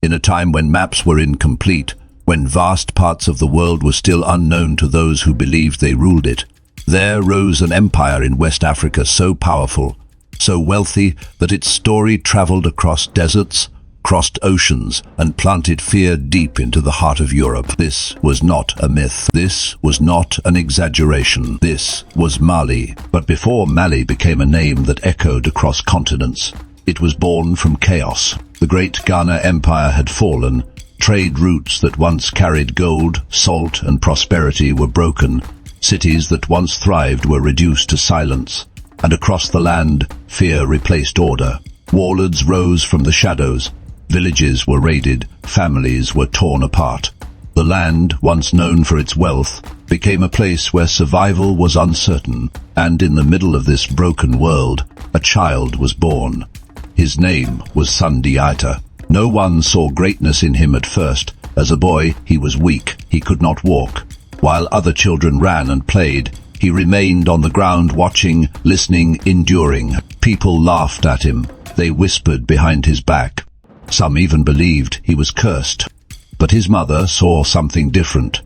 In a time when maps were incomplete, when vast parts of the world were still unknown to those who believed they ruled it, there rose an empire in West Africa so powerful, so wealthy that its story traveled across deserts, crossed oceans, and planted fear deep into the heart of Europe. This was not a myth. This was not an exaggeration. This was Mali. But before Mali became a name that echoed across continents, it was born from chaos. The great Ghana Empire had fallen. Trade routes that once carried gold, salt, and prosperity were broken. Cities that once thrived were reduced to silence. And across the land, fear replaced order. Warlords rose from the shadows. Villages were raided. Families were torn apart. The land, once known for its wealth, became a place where survival was uncertain. And in the middle of this broken world, a child was born. His name was Sundiata. No one saw greatness in him at first. As a boy, he was weak. He could not walk. While other children ran and played, he remained on the ground watching, listening, enduring. People laughed at him. They whispered behind his back. Some even believed he was cursed. But his mother saw something different.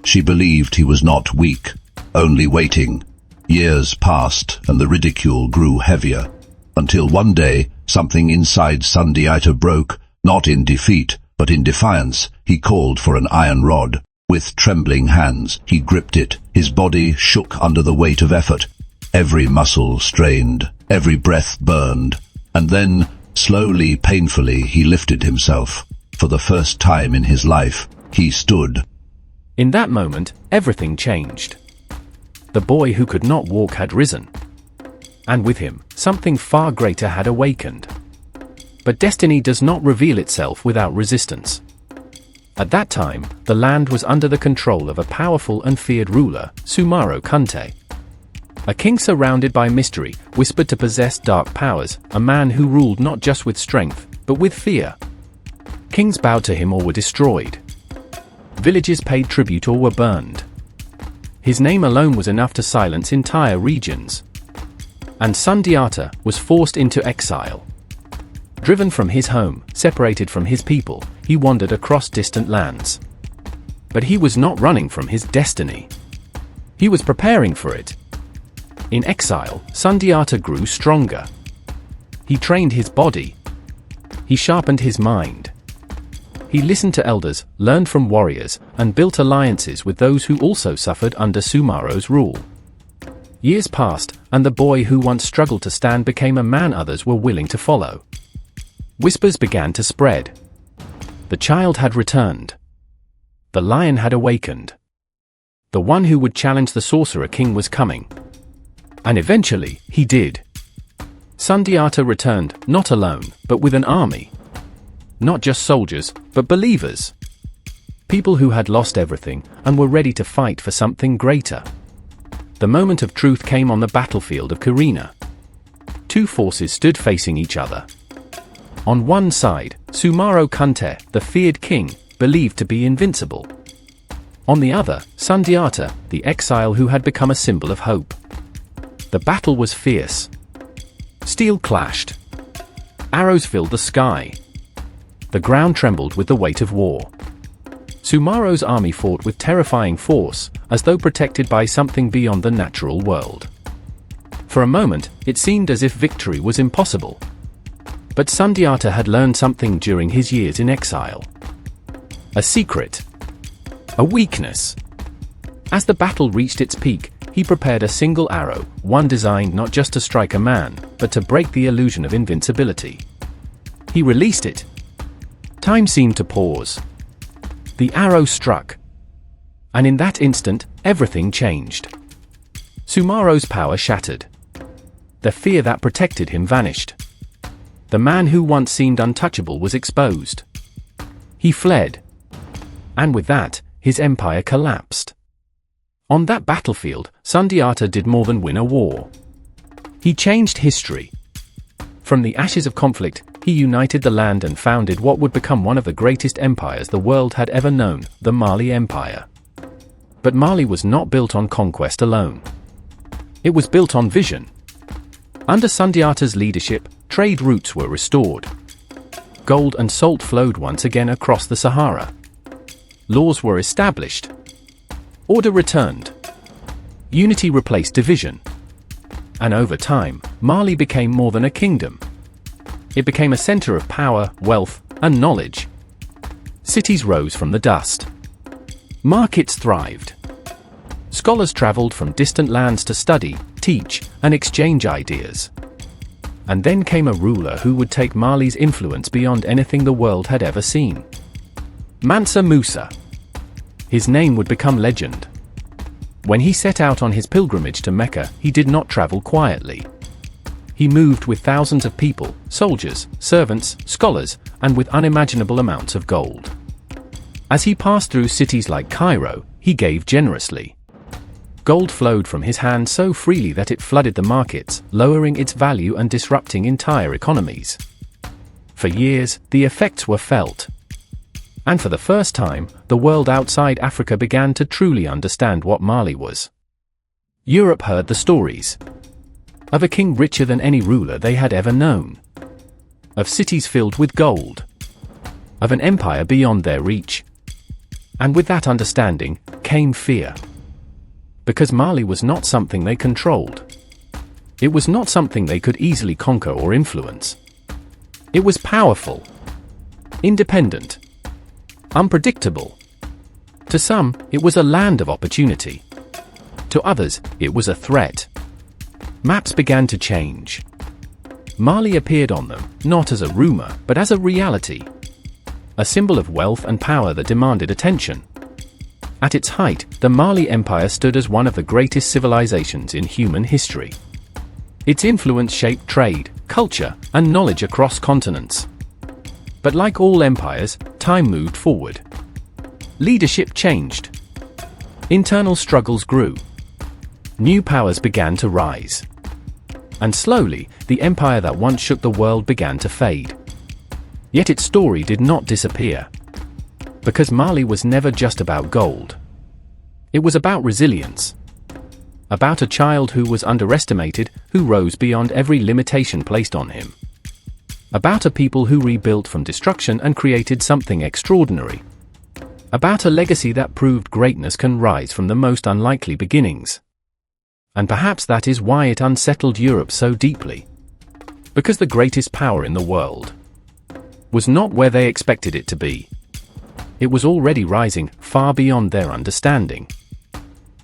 She believed he was not weak, only waiting. Years passed and the ridicule grew heavier, until one day something inside Sundiata broke, not in defeat, but in defiance. He called for an iron rod. With trembling hands, he gripped it. His body shook under the weight of effort. Every muscle strained, every breath burned. And then, slowly, painfully, he lifted himself. For the first time in his life, he stood. In that moment, everything changed. The boy who could not walk had risen. And with him, something far greater had awakened. But destiny does not reveal itself without resistance. At that time, the land was under the control of a powerful and feared ruler, Sundiata Keita. A king surrounded by mystery, whispered to possess dark powers, a man who ruled not just with strength, but with fear. Kings bowed to him or were destroyed. Villages paid tribute or were burned. His name alone was enough to silence entire regions. And Sundiata was forced into exile. Driven from his home, separated from his people, he wandered across distant lands. But he was not running from his destiny. He was preparing for it. In exile, Sundiata grew stronger. He trained his body. He sharpened his mind. He listened to elders, learned from warriors, and built alliances with those who also suffered under Sundiata's rule. Years passed, and the boy who once struggled to stand became a man others were willing to follow. Whispers began to spread. The child had returned. The lion had awakened. The one who would challenge the sorcerer king was coming. And eventually, he did. Sundiata returned, not alone, but with an army. Not just soldiers, but believers. People who had lost everything, and were ready to fight for something greater. The moment of truth came on the battlefield of Kirina. Two forces stood facing each other. On one side, Sundiata Keita, the feared king, believed to be invincible. On the other, Sundiata, the exile who had become a symbol of hope. The battle was fierce. Steel clashed. Arrows filled the sky. The ground trembled with the weight of war. Sundiata's army fought with terrifying force, as though protected by something beyond the natural world. For a moment, it seemed as if victory was impossible. But Sundiata had learned something during his years in exile. A secret. A weakness. As the battle reached its peak, he prepared a single arrow, one designed not just to strike a man, but to break the illusion of invincibility. He released it. Time seemed to pause. The arrow struck. And in that instant, everything changed. Sundiata's power shattered. The fear that protected him vanished. The man who once seemed untouchable was exposed. He fled. And with that, his empire collapsed. On that battlefield, Sundiata did more than win a war. He changed history. From the ashes of conflict, he united the land and founded what would become one of the greatest empires the world had ever known, the Mali Empire. But Mali was not built on conquest alone. It was built on vision. Under Sundiata's leadership, trade routes were restored. gold and salt flowed once again across the Sahara. Laws were established. Order returned. Unity replaced division. And over time, Mali became more than a kingdom. It became a center of power, wealth, and knowledge. Cities rose from the dust. Markets thrived. Scholars traveled from distant lands to study, teach, and exchange ideas. And then came a ruler who would take Mali's influence beyond anything the world had ever seen. Mansa Musa. His name would become legend. When he set out on his pilgrimage to Mecca, he did not travel quietly. He moved with thousands of people, soldiers, servants, scholars, and with unimaginable amounts of gold. As he passed through cities like Cairo, he gave generously. Gold flowed from his hand so freely that it flooded the markets, lowering its value and disrupting entire economies. For years, the effects were felt. And for the first time, the world outside Africa began to truly understand what Mali was. Europe heard the stories of a king richer than any ruler they had ever known, of cities filled with gold, of an empire beyond their reach. And with that understanding came fear. Because Mali was not something they controlled. It was not something they could easily conquer or influence. It was powerful, independent, unpredictable. To some, it was a land of opportunity. To others, it was a threat. Maps began to change. Mali appeared on them, not as a rumor, but as a reality. A symbol of wealth and power that demanded attention. At its height, the Mali Empire stood as one of the greatest civilizations in human history. Its influence shaped trade, culture, and knowledge across continents. But like all empires, time moved forward. Leadership changed. Internal struggles grew. New powers began to rise. And slowly, the empire that once shook the world began to fade. Yet its story did not disappear. Because Mali was never just about gold. It was about resilience. About a child who was underestimated, who rose beyond every limitation placed on him. About a people who rebuilt from destruction and created something extraordinary. About a legacy that proved greatness can rise from the most unlikely beginnings. And perhaps that is why it unsettled Europe so deeply. Because the greatest power in the world was not where they expected it to be. It was already rising far beyond their understanding.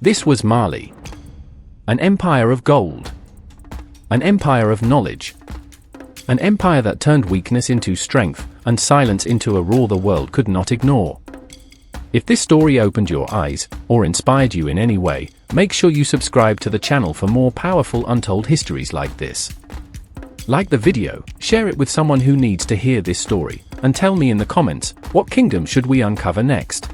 This was Mali. An empire of gold. An empire of knowledge. An empire that turned weakness into strength and silence into a roar the world could not ignore. If this story opened your eyes or inspired you in any way, make sure you subscribe to the channel for more powerful untold histories like this. Like the video, share it with someone who needs to hear this story, and tell me in the comments, what kingdom should we uncover next?